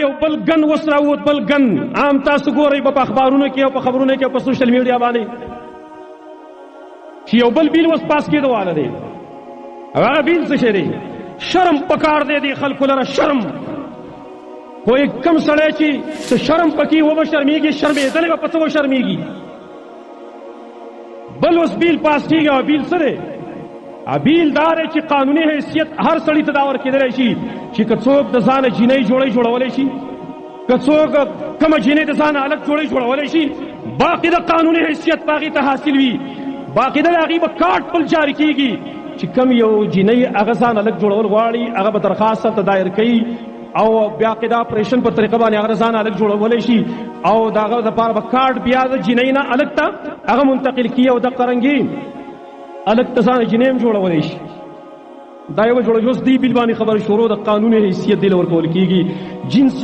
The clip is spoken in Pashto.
یو بل ګن اوس راووت بل ګن عام تاسو ګورئ په اخبارونو کې او په خبرونو کې او په سوشل میډیا باندې چې یو بل بیل اوس پاس کېدو واله دی هغه بیل څه شی دی شرم پکار دی دی خلکو لره شرم خو کم سړی چې شرم پکې وبه شرمېږي شرمېدلی به په څه وشرمېږي بل اوس بیل پاس کېږي او بیل څه دی بیل دا دی چې قانوني حیثیت هر سړي ته دا ورکېدلی شي چې که څوک د ځانه جینۍ جوړولی شي که څوک کومه جینۍ د ځانه هلک جوړولی شي باقي د قانوني حیثیت په هغې ته حاصل وي باقي د هغې به کارت بل جاري کېږي چې کوم یو جینۍ هغه ځان هلک جوړول غواړي هغه به درخواست ته دایر کوي او بیا کې د اپریشن په طریقه باندې هغه ځان هلک جوړولی شي او د هغه دپاره به کارت بیا د جینۍ نه هلک ته هغه منتقل کړي او دقه رنګې الګ تسانه جنیم جوړولای شي دا یو جوړ اوس دی بیل باندې خبر شروع د قانوني حیثیت دی ورکول کیږي جنس